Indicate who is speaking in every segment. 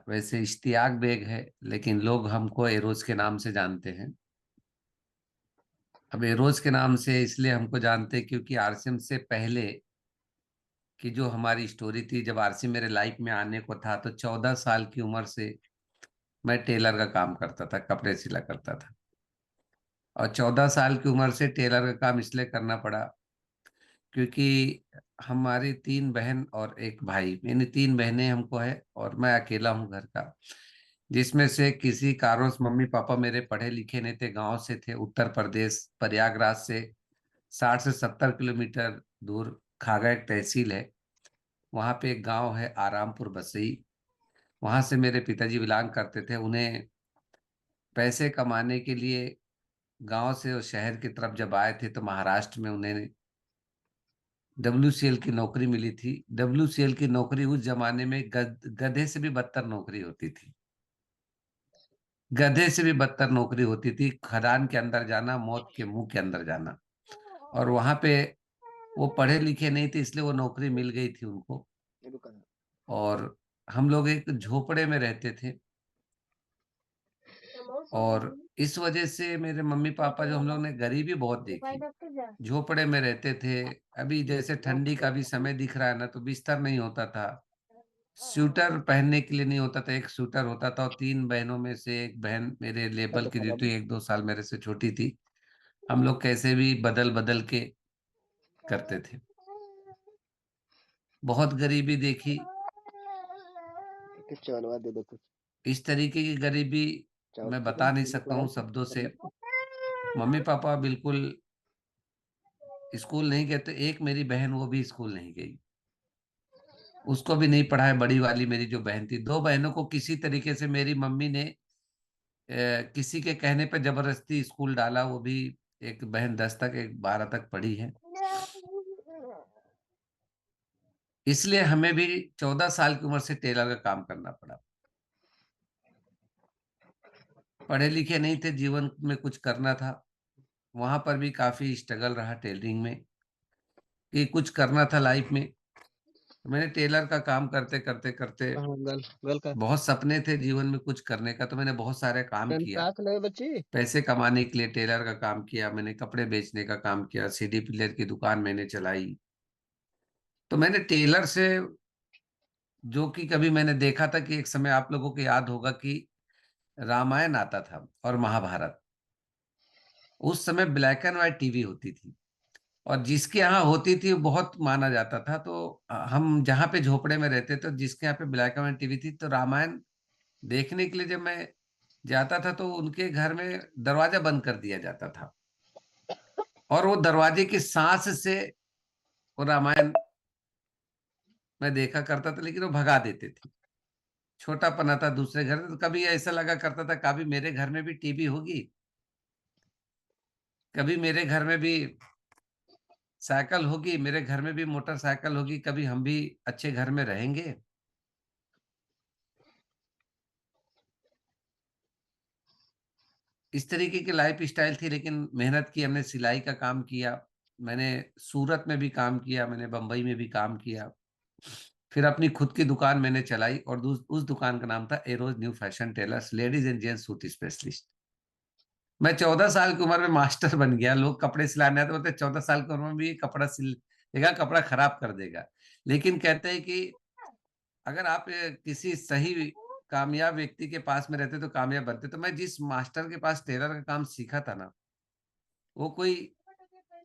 Speaker 1: वैसे इश्तियाक बेग है, लेकिन लोग हमको एरोज के नाम से जानते हैं। अब एरोज के नाम से इसलिए हमको जानते हैं क्योंकि आरसीएम से पहले की जो हमारी स्टोरी थी, जब आरसीएम मेरे लाइफ में आने को था तो 14 साल की उम्र से मैं टेलर का काम करता था, कपड़े सिला करता था। और 14 साल की उम्र से टेलर का काम इसलिए करना पड़ा क्योंकि हमारी 3 बहन और एक भाई, यानी 3 बहनें हमको है और मैं अकेला हूँ घर का, जिसमें से किसी कारणों से मम्मी पापा मेरे पढ़े लिखे नहीं थे, गांव से थे, उत्तर प्रदेश प्रयागराज से 60 से 70 किलोमीटर दूर खागा एक तहसील है, वहां पे एक गांव है आरामपुर बसई। वहां से मेरे पिताजी बिलोंग करते थे। उन्हें पैसे कमाने के लिए गांव से और शहर की तरफ जब आए थे तो महाराष्ट्र में उन्हें डब्ल्यूसीएल की नौकरी मिली थी। डब्ल्यूसीएल की नौकरी उस जमाने में गधे से भी बदतर नौकरी होती थी। गधे से भी बदतर नौकरी होती थी, खदान के अंदर जाना, मौत के मुंह के अंदर जाना। और वहां पे वो पढ़े लिखे नहीं थे, इसलिए वो नौकरी मिल गई थी उनको। और हम लोग एक झोपड़े में रहते थे। और इस वजह से मेरे मम्मी पापा, जो हम लोग ने गरीबी बहुत देखी, झोपड़े में रहते थे। अभी जैसे ठंडी का भी समय दिख रहा है ना, तो बिस्तर नहीं होता था, स्वेटर पहनने के लिए नहीं होता था, एक स्वेटर होता था। और 3 बहनों में से एक बहन मेरे लेवल की जो थी, 1-2 साल मेरे से छोटी थी। हम लोग कैसे भी बदल बदल के करते थे। बहुत गरीबी देखी।
Speaker 2: चावल दे दो कुछ।
Speaker 1: इस तरीके की गरीबी
Speaker 2: चावल
Speaker 1: मैं
Speaker 2: दे दो
Speaker 1: बता नहीं
Speaker 2: लिख
Speaker 1: सकता
Speaker 2: रहा
Speaker 1: हूँ
Speaker 2: है
Speaker 1: शब्दों से।
Speaker 2: मतलब।
Speaker 1: मम्मी पापा बिल्कुल स्कूल नहीं गए, तो एक मेरी बहन वो भी स्कूल नहीं गई, उसको भी नहीं पढ़ाया। बड़ी वाली मेरी जो बहन थी, 2 बहनों को किसी तरीके से मेरी मम्मी ने किसी के कहने पर जबरदस्ती स्कूल डाला। वो भी एक बहन 10 तक, एक 12 तक पढ़ी है। इसलिए हमें भी 14 साल की उम्र से टेलर का काम करना पड़ा। पढ़े लिखे नहीं थे, जीवन में कुछ करना था। वहां पर भी काफी स्ट्रगल रहा टेलरिंग में, कि कुछ करना था लाइफ में। तो मैंने टेलर का काम करते करते करते,
Speaker 2: हाँ गल गल का
Speaker 1: बहुत सपने थे जीवन में कुछ करने का, तो मैंने बहुत सारे काम
Speaker 2: पेन
Speaker 1: किया।
Speaker 2: काक ले बच्ची।
Speaker 1: पैसे कमाने के लिए टेलर का काम किया, मैंने कपड़े बेचने का काम किया, सीडी प्लेयर की दुकान मैंने चलाई। तो मैंने टेलर से, जो कि कभी मैंने देखा था कि एक समय आप लोगों को याद होगा कि रामायण आता था और महाभारत, उस समय ब्लैक एंड व्हाइट टीवी होती थी। और जिसके यहाँ होती थी वो बहुत माना जाता था। तो हम जहाँ पे झोपड़े में रहते थे, जिसके यहाँ पे ब्लैक एंड व्हाइट टीवी थी, तो रामायण देखने के लिए जब मैं जाता था तो उनके घर में दरवाजा बंद कर दिया जाता था, और वो दरवाजे की सांस से वो रामायण मैं देखा करता था, लेकिन वो भगा देते थे। छोटा पना था, दूसरे घर में, तो कभी ऐसा लगा करता था कभी मेरे घर में भी टीवी होगी, कभी मेरे घर में भी साइकिल होगी, मेरे घर में भी मोटरसाइकिल होगी, कभी हम भी अच्छे घर में रहेंगे। इस तरीके की लाइफ स्टाइल थी। लेकिन मेहनत की हमने, सिलाई का काम किया, मैंने सूरत में भी काम किया, मैंने बंबई में भी काम किया। फिर अपनी खुद की दुकान मैंने चलाई, और उस दुकान का नाम था Eros new fashion tailors, ladies and gents suit specialist. मैं 14 साल की उम्र में मास्टर बन गया। लोग कपड़े सिलाने आते, बोलते 14 साल की उम्र में भी ये कपड़ा सिल देगा, कपड़ा खराब कर देगा। लेकिन कहते हैं कि अगर आप किसी सही कामयाब व्यक्ति के पास में रहते तो कामयाब बनते। तो मैं जिस मास्टर के पास टेलर का काम सीखा था ना, वो कोई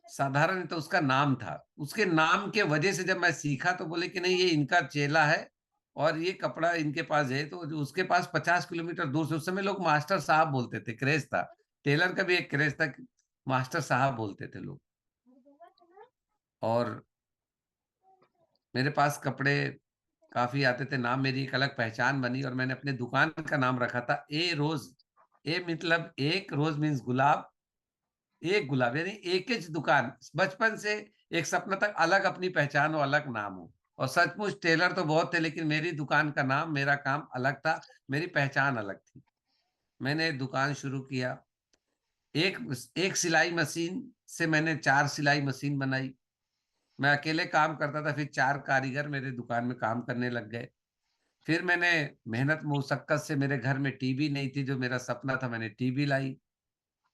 Speaker 1: साधारण नहीं, तो उसका नाम था। उसके नाम के वजह से जब मैं सीखा तो बोले कि नहीं, ये इनका चेला है और ये कपड़ा इनके पास है। तो जो उसके पास 50 किलोमीटर दूर से, उस समय लोग मास्टर साहब बोलते थे, क्रेज था। टेलर का भी एक क्रेज था, मास्टर साहब बोलते थे लोग। और मेरे पास कपड़े काफी आते थे, नाम, मेरी एक अलग पहचान बनी। और मैंने अपने दुकान का नाम रखा था ए रोज। ए मतलब एक, रोज मीन्स गुलाब, एक गुलाब, यानी एक ही दुकान। बचपन से एक सपना था, अलग अपनी पहचान हो, अलग नाम हो। और सचमुच टेलर तो बहुत थे, लेकिन मेरी दुकान का नाम, मेरा काम अलग था, मेरी पहचान अलग थी। मैंने दुकान शुरू किया। एक एक सिलाई मशीन से मैंने 4 सिलाई मशीन बनाई। मैं अकेले काम करता था, फिर 4 कारीगर मेरे दुकान में काम करने लग गए। फिर मैंने मेहनत मुशक्कत से, मेरे घर में टीवी नहीं थी, जो मेरा सपना था, मैंने टीवी लाई।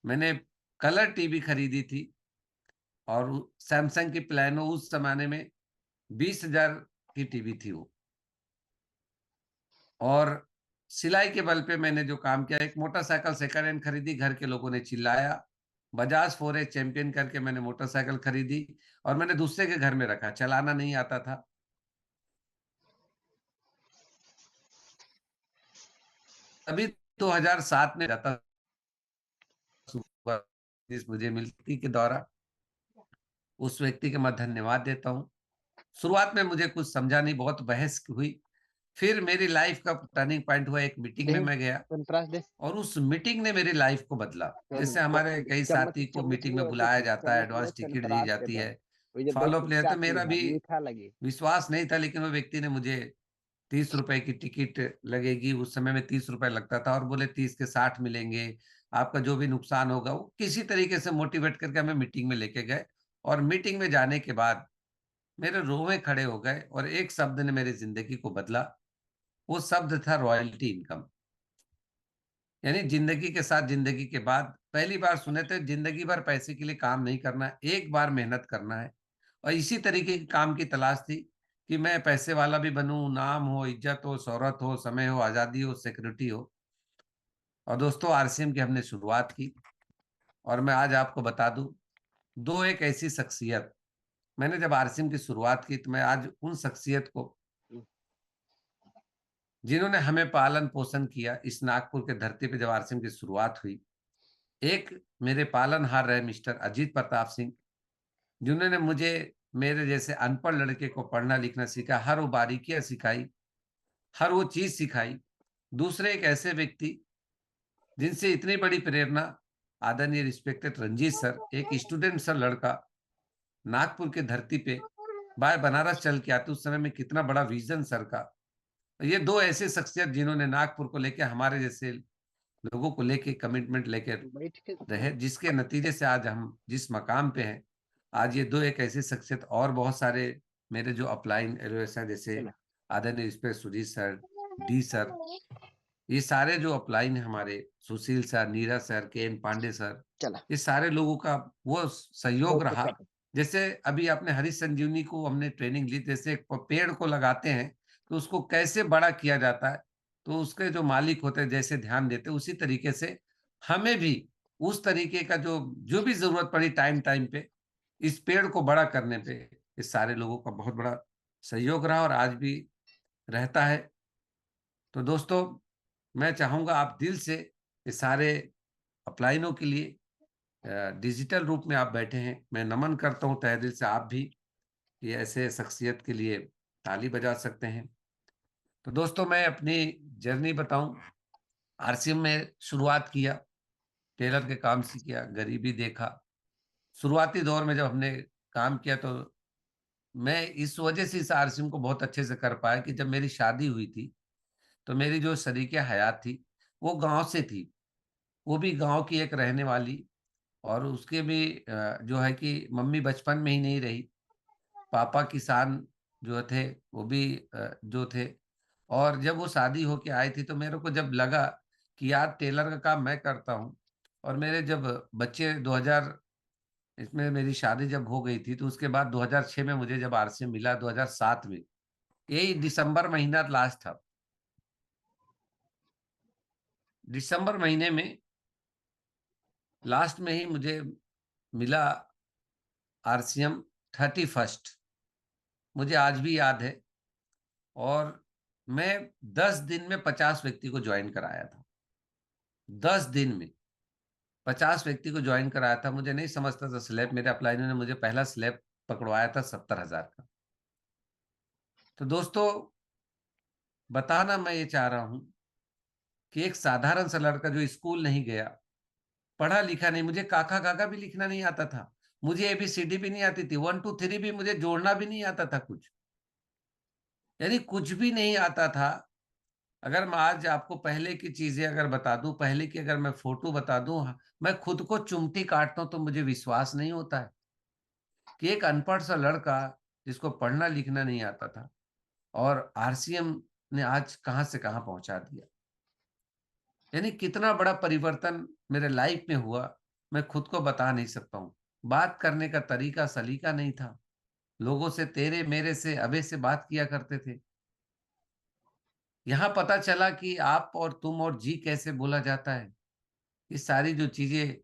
Speaker 1: मैंने कलर टीवी खरीदी थी, और सैमसंग की प्लानो, उस जमाने में 20,000 की टीवी थी वो। और सिलाई के बल पे मैंने जो काम किया, एक मोटरसाइकिल सेकंड हैंड खरीदी, घर के लोगों ने चिल्लाया। बजाज 4A चैंपियन करके मैंने मोटरसाइकिल खरीदी, और मैंने दूसरे के घर में रखा, चलाना नहीं आता था। तभी 2007 में जाता सुबह मुझे मिलती के द्वारा, उस व्यक्ति का मैं धन्यवाद देता हूँ। शुरुआत में मुझे कुछ समझा नहीं, बहुत बहस हुई। फिर मेरी लाइफ का टर्निंग पॉइंट हुआ, एक मीटिंग में
Speaker 2: दे
Speaker 1: मैं गया,
Speaker 2: कंट्रास्ट दे
Speaker 1: और उस मीटिंग ने मेरी लाइफ को बदला। जैसे हमारे कई
Speaker 2: चम्मच
Speaker 1: साथी को
Speaker 2: चम्मच
Speaker 1: मीटिंग में
Speaker 2: में
Speaker 1: बुलाया
Speaker 2: देख
Speaker 1: जाता है,
Speaker 2: चम्मच में
Speaker 1: एडवांस टिकट दी
Speaker 2: कंट्रास्ट
Speaker 1: जाती
Speaker 2: देता
Speaker 1: है,
Speaker 2: है ओइ जे
Speaker 1: फॉलो
Speaker 2: बेसी
Speaker 1: प्लेयर, तो
Speaker 2: चाट
Speaker 1: मेरा
Speaker 2: लिहा
Speaker 1: भी
Speaker 2: मीठा लगे।
Speaker 1: विश्वास नहीं था, लेकिन वो व्यक्ति ने मुझे 30 रुपए की टिकट लगेगी, उस समय में 30 रुपए लगता था, और बोले 30 के 60 मिलेंगे, आपका जो भी नुकसान होगा, वो किसी तरीके से मोटिवेट करके हमें मीटिंग में लेके गए। और मीटिंग में जाने के बाद मेरे रोवे खड़े हो गए, और एक शब्द ने मेरी जिंदगी को बदला। वो शब्द था रॉयल्टी इनकम। यानी जिंदगी के साथ जिंदगी के बाद पहली बार सुने थे, जिंदगी भर पैसे के लिए काम नहीं करना है, एक बार मेहनत करना है। और इसी तरीके के काम की तलाश थी, कि मैं पैसे वाला भी बनूं, नाम हो, इज्जत हो, शोहरत हो, समय हो, आजादी हो, सिक्योरिटी हो। और दोस्तों, आरसीएम की हमने शुरुआत की, और मैं आज आपको बता दूं, दो एक ऐसी शख्सियत, मैंने जब आरसीएम की शुरुआत की, तो मैं आज उन शख्सियत को, जिन्होंने हमें पालन पोषण किया इस नागपुर के धरती पे, जब आरसीएम की शुरुआत हुई, एक मेरे पालनहार रहे मिस्टर अजीत प्रताप सिंह, जिन्होंने मुझे, मेरे जैसे अनपढ़ लड़के को पढ़ना लिखना सिखा, हर वो बारीकियां सिखाई, हर वो चीज सिखाई। दूसरे एक ऐसे व्यक्ति जिनसे इतनी बड़ी प्रेरणा, आदरणीय रिस्पेक्टेड रंजीत सर, एक स्टूडेंट सर लड़का, नागपुर के धरती पे बाय बनारस चल के आते, उस समय में कितना बड़ा विजन सर का। ये दो ऐसे शख्सियत जिन्होंने नागपुर को लेके, हमारे जैसे लोगों को लेके कमिटमेंट लेके
Speaker 2: बैठ के
Speaker 1: रहे, जिसके नतीजे से आज हम जिस मकाम पे हैं। आज ये दो एक ऐसी शख्सियत, और बहुत सारे मेरे जो अपलाइन एलओएस हैं, जैसे
Speaker 2: चला
Speaker 1: आदरणीय इस पे सुजीत सर, डी सर, ये सारे जो अपलाइन है हमारे, सुशील सर, नीरज सर, के एन पांडे सर,
Speaker 2: चला
Speaker 1: ये सारे लोगों का वो सहयोग
Speaker 2: बहुत
Speaker 1: रहा।
Speaker 2: कट
Speaker 1: जैसे अभी आपने हरी संजीवनी को हमने ट्रेनिंग ली, जैसे एक पेड़ को लगाते हैं तो उसको कैसे बड़ा किया जाता है, तो उसके जो मालिक होते हैं जैसे ध्यान देते हैं, उसी तरीके से हमें भी उस तरीके का जो जो भी जरूरत पड़ी टाइम टाइम पे, इस पेड़ को बड़ा करने पे, इस सारे लोगों का बहुत बड़ा सहयोग रहा, और आज भी रहता है। तो दोस्तों, मैं चाहूंगा आप दिल से, ये सारे अपलाइनों के लिए डिजिटल रूप में आप बैठे हैं, मैं नमन करता हूं तहे दिल से। आप भी ये ऐसे शख्सियत के लिए ताली बजा सकते हैं। तो दोस्तों, मैं अपनी जर्नी बताऊं, आरसीएम में शुरुआत किया, टेलर के काम से किया, गरीबी देखा। शुरुआती दौर में जब हमने काम किया, तो मैं इस वजह से इस आरसीएम को बहुत अच्छे से कर पाया, कि जब मेरी शादी हुई थी, तो मेरी जो शरीके हयात थी, वो गांव से थी, वो भी गांव की एक रहने वाली। और उसके भी जो है कि मम्मी बचपन में ही नहीं रही, पापा किसान जो थे, वो भी जो थे। और जब वो शादी होके आई थी, तो मेरे को जब लगा कि यार टेलर का काम मैं करता हूँ, और मेरे जब बच्चे 2000, इसमें मेरी शादी जब हो गई थी, तो उसके बाद 2006 में मुझे जब आरसीएम मिला, 2007 में, यही दिसंबर महीना लास्ट था, दिसंबर महीने में लास्ट में ही मुझे मिला आरसीएम 31st, मुझे आज भी याद है। और मैं 10 दिन में 50 व्यक्ति को ज्वाइन कराया था, 10 दिन में 50 व्यक्ति को ज्वाइन कराया था। मुझे नहीं समझता था स्लैब, मेरे अपलाइनों ने मुझे पहला स्लैब पकड़वाया था 70,000 का। तो दोस्तों, बताना मैं ये चाह रहा हूं, कि एक साधारण सा लड़का जो स्कूल नहीं गया, पढ़ा लिखा नहीं, मुझे काका काका भी लिखना नहीं आता था, मुझे एबीसीडी भी नहीं आती थी, 1 2 3 भी मुझे जोड़ना भी नहीं आता था कुछ, यानी कुछ भी नहीं आता था। अगर मैं आज आपको पहले की चीजें अगर बता दूं, पहले की अगर मैं फोटो बता दूं, मैं खुद को चुमटी काटता हूं, तो मुझे विश्वास नहीं होता है कि एक अनपढ़ सा लड़का, जिसको पढ़ना लिखना नहीं आता था, और आरसीएम ने आज कहां से कहां पहुंचा दिया। यानी कितना बड़ा परिवर्तन मेरे लाइफ में हुआ, मैं खुद को बता नहीं सकता हूँ। बात करने का तरीका सलीका नहीं था। लोगों से तेरे मेरे से अबे से बात किया करते थे। यहाँ पता चला कि आप और तुम और जी कैसे बोला जाता है। ये सारी जो चीजें,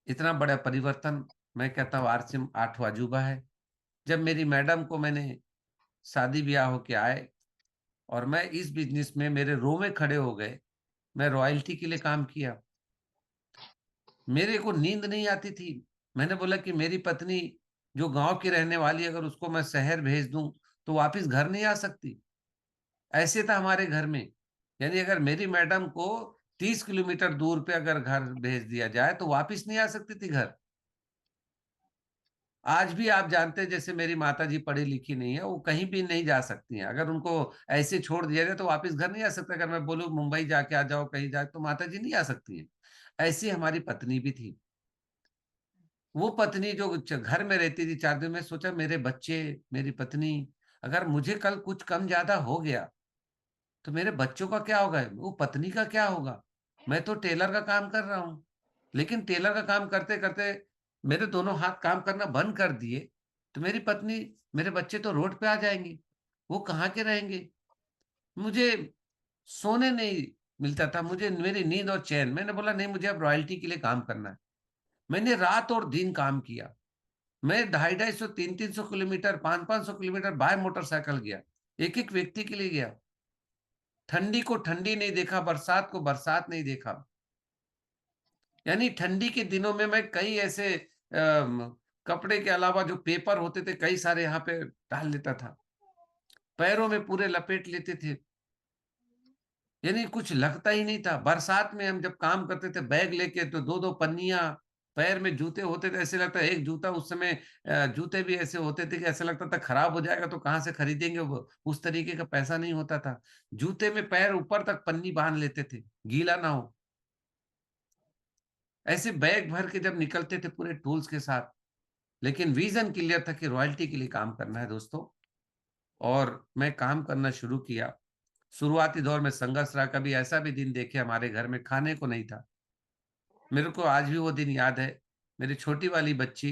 Speaker 1: इतना बड़ा परिवर्तन, मैं कहता हूँ आरसीएम 8वां अजूबा है। जब मेरी मैडम को मैंने शादी ब्याह होके आए और मैं इस बिजनेस में, मेरे रोमे खड़े हो गए। मैं रॉयल्टी के लिए काम किया। मेरे को नींद नहीं आती थी। मैंने बोला कि मेरी पत्नी जो गांव की रहने वाली, अगर उसको मैं शहर भेज दूं तो वापस घर नहीं आ सकती। ऐसे था हमारे घर में। यानी अगर मेरी मैडम को 30 किलोमीटर दूर पे अगर घर भेज दिया जाए तो वापस नहीं आ सकती थी घर। आज भी आप जानते हैं, जैसे मेरी माता जी पढ़ी लिखी नहीं है, वो कहीं भी नहीं जा सकती हैं। अगर उनको ऐसे छोड़ दिया जाए तो वापस घर नहीं आ सकते। अगर मैं बोलूं मुंबई जाके आ जाओ, कहीं जाए, तो माता जी नहीं आ सकती हैं। ऐसी हमारी पत्नी भी थी। वो पत्नी जो घर में रहती थी 4 दिन में, सोचा मेरे बच्चे, मेरी पत्नी, अगर मुझे कल कुछ कम ज्यादा हो गया तो मेरे बच्चों का क्या होगा, वो पत्नी का क्या होगा। मैं तो टेलर का काम कर रहा हूं, लेकिन टेलर का काम करते करते मेरे दोनों हाथ काम करना बंद कर दिए, तो मेरी पत्नी, मेरे बच्चे तो रोड पे आ जाएंगे। वो कहाँ के रहेंगे। मुझे सोने नहीं मिलता था, मुझे मेरी नींद और चैन। मैंने बोला नहीं, मुझे अब रॉयल्टी के लिए काम करना है। मैंने रात और दिन काम किया। मैं 250-250, 300-300 किलोमीटर, 500-500 किलोमीटर बाय मोटरसाइकिल गया। एक एक व्यक्ति के लिए गया। ठंडी को ठंडी नहीं देखा, बरसात को बरसात नहीं देखा। यानी ठंडी के दिनों में मैं कई ऐसे कपड़े के अलावा जो पेपर होते थे कई सारे यहाँ पे डाल लेता था। पैरों में पूरे लपेट लेते थे। यानी कुछ लगता ही नहीं था। बरसात में हम जब काम करते थे बैग लेके, तो दो दो पन्नियां, पैर में जूते होते थे, ऐसे लगता है एक जूता उस समय, जूते भी ऐसे होते थे कि ऐसा लगता था खराब हो जाएगा तो कहाँ से खरीदेंगे, वो उस तरीके का पैसा नहीं होता था। जूते में पैर ऊपर तक पन्नी बांध लेते थे, गीला ना हो। ऐसे बैग भर के जब निकलते थे पूरे टूल्स के साथ। लेकिन विजन क्लियर था कि रॉयल्टी के लिए काम करना है दोस्तों। और मैं काम करना शुरू किया। शुरुआती दौर में संघर्ष रहा। कभी ऐसा भी दिन देखे हमारे घर में खाने को नहीं था। मेरे को आज भी वो दिन याद है। मेरी छोटी वाली बच्ची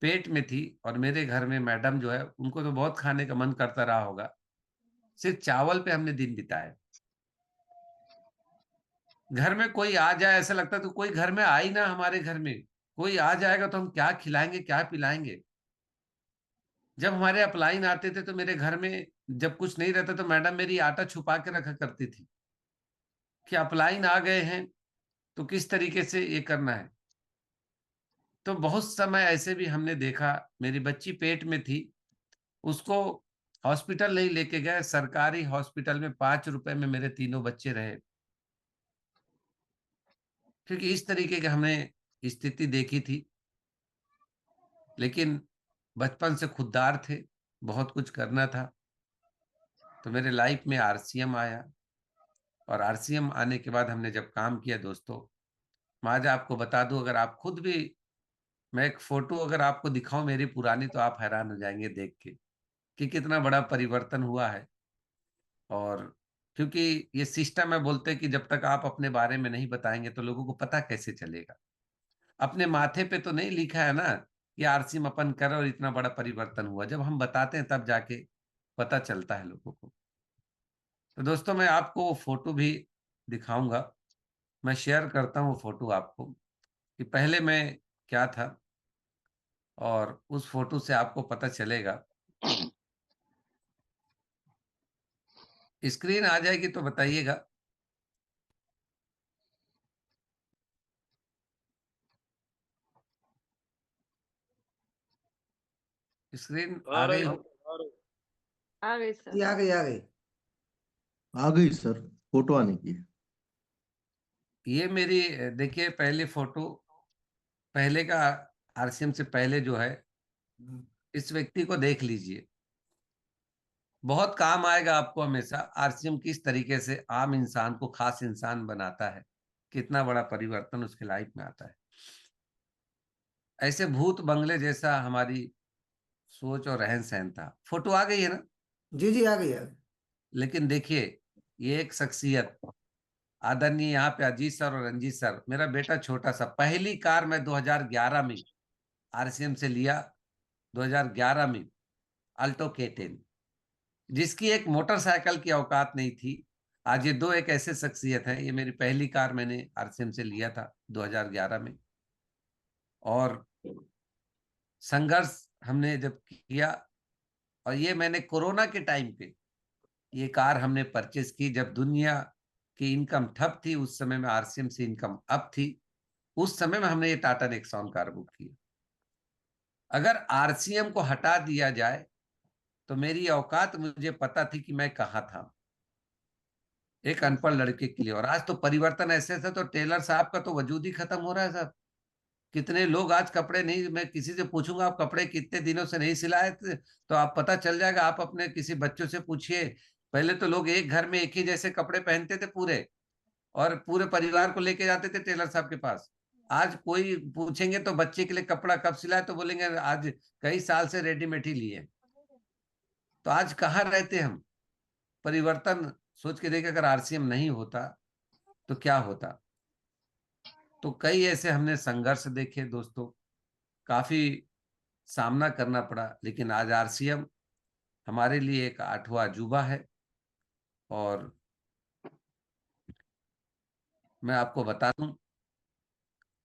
Speaker 1: पेट में थी और मेरे घर में मैडम जो है, उनको तो बहुत खाने का मन करता रहा होगा। सिर्फ चावल पे हमने दिन बिताए। घर में कोई आ जाए ऐसा लगता तो कोई घर में आ ही ना, हमारे घर में कोई आ जाएगा तो हम क्या खिलाएंगे क्या पिलाएंगे। जब हमारे अपलाइन आते थे तो मेरे घर में जब कुछ नहीं रहता तो मैडम मेरी आटा छुपा के रखा करती थी कि अपलाइन आ गए हैं तो किस तरीके से ये करना है। तो बहुत समय ऐसे भी हमने देखा। मेरी बच्ची पेट में थी, उसको हॉस्पिटल नहीं लेके गए। सरकारी हॉस्पिटल में 5 रुपए में मेरे तीनों बच्चे रहे। क्योंकि इस तरीके की हमने स्थिति देखी थी। लेकिन बचपन से खुददार थे, बहुत कुछ करना था। तो मेरे लाइफ में आरसीएम आया। और आरसीएम आने के बाद हमने जब काम किया दोस्तों, मैं आज आपको बता दूं, अगर आप खुद भी, मैं एक फोटो अगर आपको दिखाऊं मेरी पुरानी, तो आप हैरान हो जाएंगे देख के कि कितना बड़ा परिवर्तन हुआ है। और क्योंकि ये सिस्टम है, बोलते हैं कि जब तक आप अपने बारे में नहीं बताएंगे तो लोगों को पता कैसे चलेगा। अपने माथे पे तो नहीं लिखा है ना कि आरसीएम अपन कर और इतना बड़ा परिवर्तन हुआ। जब हम बताते हैं तब जाके पता चलता है लोगों को। तो दोस्तों मैं आपको वो फोटो भी दिखाऊंगा। मैं शेयर करता हूँ वो फोटो आपको कि पहले मैं क्या था, और उस फोटो से आपको पता चलेगा। स्क्रीन आ जाएगी तो बताइएगा। स्क्रीन
Speaker 2: आ
Speaker 1: आ
Speaker 2: रही
Speaker 1: गई
Speaker 2: है
Speaker 1: हो।
Speaker 2: आ रही
Speaker 3: आ गई
Speaker 4: ये
Speaker 3: सर।
Speaker 4: आ गई आ गई।
Speaker 5: आ गई सर, फोटो आने की है।
Speaker 1: ये मेरी, देखिए पहले फोटो, पहले का आरसीएम से पहले जो है, इस व्यक्ति को देख लीजिए। बहुत काम आएगा आपको हमेशा। आरसीएम किस तरीके से आम इंसान को खास इंसान बनाता है, कितना बड़ा परिवर्तन उसके लाइफ में आता है। ऐसे भूत बंगले जैसा हमारी सोच और रहन सहन था। फोटो आ गई है ना।
Speaker 4: जी जी आ गई आ गई।
Speaker 1: लेकिन देखिए, ये एक शख्सियत, आदरणीय यहाँ पे अजीत सर और रंजीत सर, मेरा बेटा छोटा सा, पहली कार मैं 2011 में आरसीएम से लिया, 2011 में, अल्टो K10, जिसकी एक मोटरसाइकिल की औकात नहीं थी। आज ये दो एक ऐसे शख्सियत हैं। ये मेरी पहली कार मैंने आरसीएम से लिया था 2011 में, और संघर्ष हमने जब किया, और ये मैंने कोरोना के टाइम पे ये कार हमने परचेज की, जब दुनिया की इनकम ठप थी। उस समय में आरसीएम से इनकम अप थी। उस समय में हमने ये टाटा नेक्सॉन कार बुक की। अगर आरसीएम को हटा दिया जाए तो मेरी औकात मुझे पता थी कि मैं कहाँ था, एक अनपढ़ लड़के के लिए। और आज तो परिवर्तन ऐसे थे, तो टेलर साहब का तो वजूद ही खत्म हो रहा है साहब। कितने लोग आज कपड़े नहीं, मैं किसी से पूछूंगा आप कपड़े कितने दिनों से नहीं सिलाए थे, तो आप पता चल जाएगा। आप अपने किसी बच्चों से पूछिए, पहले तो लोग एक घर में एक ही जैसे कपड़े पहनते थे पूरे, और पूरे परिवार को लेके जाते थे टेलर साहब के पास। आज कोई पूछेंगे तो बच्चे के लिए कपड़ा कब सिलाए, तो बोलेंगे आज कई साल से रेडीमेड ही लिए। तो आज कहाँ रहते हम? परिवर्तन सोच के देखिए, अगर आरसीएम नहीं होता तो क्या होता। तो कई ऐसे हमने संघर्ष देखे दोस्तों, काफी सामना करना पड़ा, लेकिन आज आरसीएम हमारे लिए एक आठवां अजूबा है। और मैं आपको बता दूं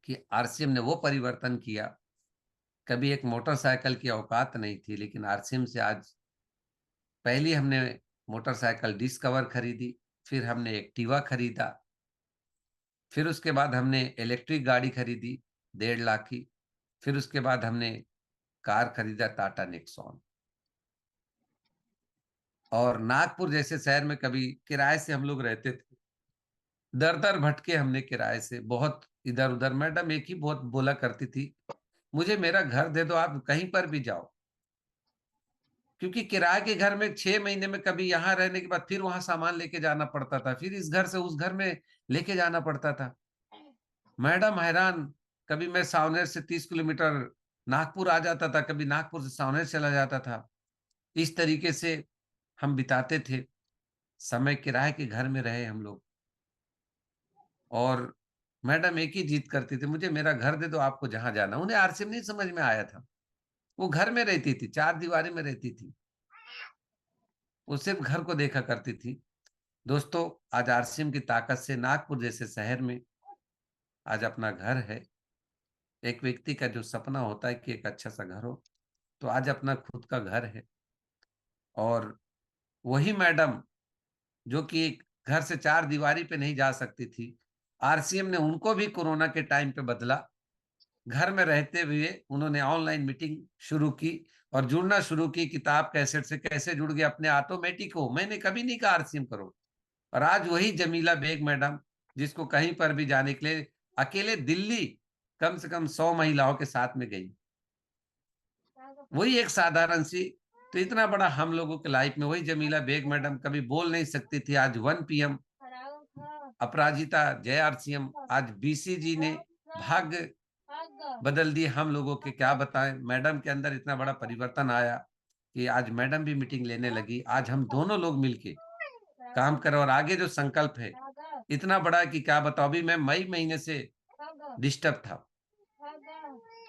Speaker 1: कि आरसीएम ने वो परिवर्तन किया। कभी एक मोटरसाइकिल की औकात नहीं थी, लेकिन आरसीएम से आज, पहली हमने मोटरसाइकिल डिस्कवर खरीदी, फिर हमने एक्टिवा खरीदा, फिर उसके बाद हमने इलेक्ट्रिक गाड़ी खरीदी 1.5 लाख की, फिर उसके बाद हमने कार खरीदा टाटा नेक्सॉन। और नागपुर जैसे शहर में कभी किराए से हम लोग रहते थे, दर दर भटके हमने किराए से, बहुत इधर उधर। मैडम एक ही बहुत बोला करती थी, मुझे मेरा घर दे दो, आप कहीं पर भी जाओ। क्योंकि किराए के घर में 6 महीने में कभी यहाँ रहने के बाद फिर वहां सामान लेके जाना पड़ता था, फिर इस घर से उस घर में लेके जाना पड़ता था। मैडम हैरान, कभी मैं सावनेर से 30 किलोमीटर नागपुर आ जाता था, कभी नागपुर से सावनेर चला जाता था। इस तरीके से हम बिताते थे समय, किराए के घर में रहे हम लोग। और मैडम एक ही जिद करती थी, मुझे मेरा घर दे दो, आपको जहां जाना। उन्हें आरसीएम नहीं समझ में आया था। वो घर में रहती थी, चार दीवारी में रहती थी, वो सिर्फ घर को देखा करती थी। दोस्तों, आज आरसीएम की ताकत से नागपुर जैसे शहर में आज अपना घर है। एक व्यक्ति का जो सपना होता है कि एक अच्छा सा घर हो, तो आज अपना खुद का घर है। और वही मैडम जो कि एक घर से चार दीवारी पे नहीं जा सकती थी, आरसीएम ने उनको भी कोरोना के टाइम पे बदला। घर में रहते हुए उन्होंने ऑनलाइन मीटिंग शुरू की और जुड़ना शुरू की। किताब कैसेट से कैसे जुड़ गए, अपने ऑटोमेटिक हो। मैंने कभी नहीं कहा आरसीएम करो। और आज वही जमीला बेग मैडम, जिसको कहीं पर भी जाने के लिए अकेले दिल्ली कम से कम 100 महिलाओं के साथ में गई, वही एक साधारण सी। तो इतना बड़ा हम लोगों के लाइफ में वही जमीला बेग मैडम कभी बोल नहीं सकती थी, आज 1 PM अपराजिता जय आरसीएम। आज बीसीजी ने भाग्य बदल दिए हम लोगों के, क्या बताएं। मैडम के अंदर इतना बड़ा परिवर्तन आया कि आज मैडम भी मीटिंग लेने लगी। आज हम दोनों लोग मिलके काम करें, और आगे जो संकल्प है इतना बड़ा है कि क्या बताओ। अभी मैं मई महीने से डिस्टर्ब था,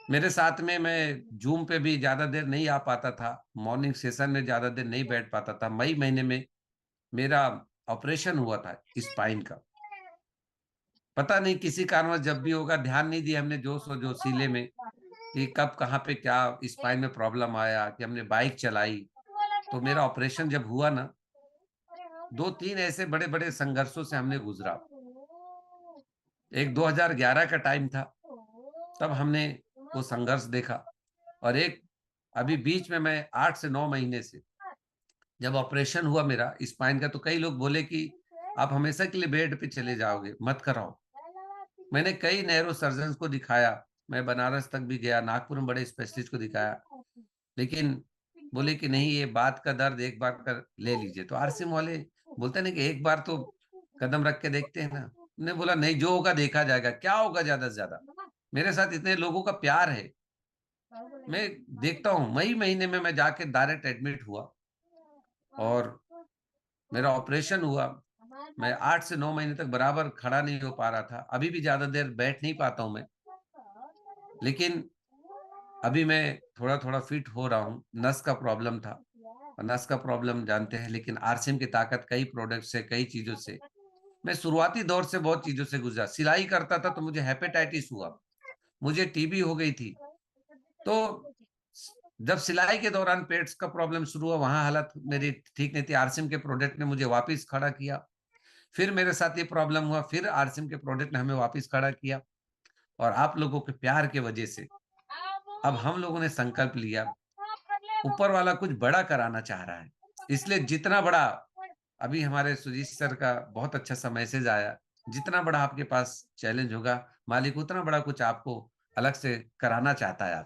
Speaker 1: मेरे साथ में मैं जूम पे भी ज्यादा देर नहीं आ पाता था, मॉर्निंग सेशन में ज्यादा देर नहीं बैठ पाता था। मई महीने में मेरा ऑपरेशन हुआ था स्पाइन का। पता नहीं किसी कारणवश जब भी होगा, ध्यान नहीं दिया हमने जोश और जोशीले में कि कब कहाँ पे क्या स्पाइन में प्रॉब्लम आया, कि हमने बाइक चलाई। तो मेरा ऑपरेशन जब हुआ ना, 2-3 ऐसे बड़े बड़े संघर्षों से हमने गुजरा। एक 2011 का टाइम था, तब हमने वो संघर्ष देखा। और एक अभी बीच में मैं 8 से 9 महीने से, जब ऑपरेशन हुआ मेरा स्पाइन का, तो कई लोग बोले कि आप हमेशा के लिए बेड पे चले जाओगे, मत कराओ। मैंने कई नैरो सर्जन को दिखाया, मैं बनारस तक भी गया, नागपुर में बड़े स्पेशलिस्ट को दिखाया, लेकिन बोले कि नहीं, ये बात का दर्द एक बार कर ले लीजिए। तो आरसीएम वाले बोलते हैं ना कि एक बार तो कदम रख के देखते हैं ना। ने बोला नहीं, जो होगा देखा जाएगा, क्या होगा ज्यादा से ज्यादा। मेरे साथ इतने लोगों का प्यार है, मैं देखता हूँ। मई महीने में मैं जाके डायरेक्ट एडमिट हुआ, और मेरा ऑपरेशन हुआ, मैं 8 से 9 महीने तक बराबर खड़ा नहीं हो पा रहा था, अभी भी ज्यादा देर बैठ नहीं पाता हूं मैं। लेकिन अभी मैं थोड़ा थोड़ा फिट हो रहा हूँ। नस का प्रॉब्लम था, और नस का प्रॉब्लम जानते हैं, लेकिन आरसीएम की ताकत कई प्रोडक्ट से, कई चीजों से, मैं शुरुआती दौर से बहुत चीजों से गुजरा। सिलाई करता था तो मुझे हेपेटाइटिस हुआ, मुझे टीबी हो गई थी। तो जब सिलाई के दौरान पेट्स का प्रॉब्लम शुरू हुआ, वहां हालत मेरी ठीक नहीं थी। आरसीएम के प्रोडक्ट ने मुझे वापस खड़ा किया। फिर मेरे साथ ये प्रॉब्लम हुआ, फिर आरसीएम के प्रोडक्ट ने हमें वापस खड़ा किया। और आप लोगों के प्यार के वजह से अब हम लोगों ने संकल्प लिया, ऊपर वाला कुछ बड़ा कराना चाह रहा है, इसलिए जितना बड़ा, अभी हमारे सुजीत सर का बहुत अच्छा सा मैसेज आया, जितना बड़ा आपके पास चैलेंज होगा, मालिक उतना बड़ा कुछ आपको अलग से कराना चाहता है।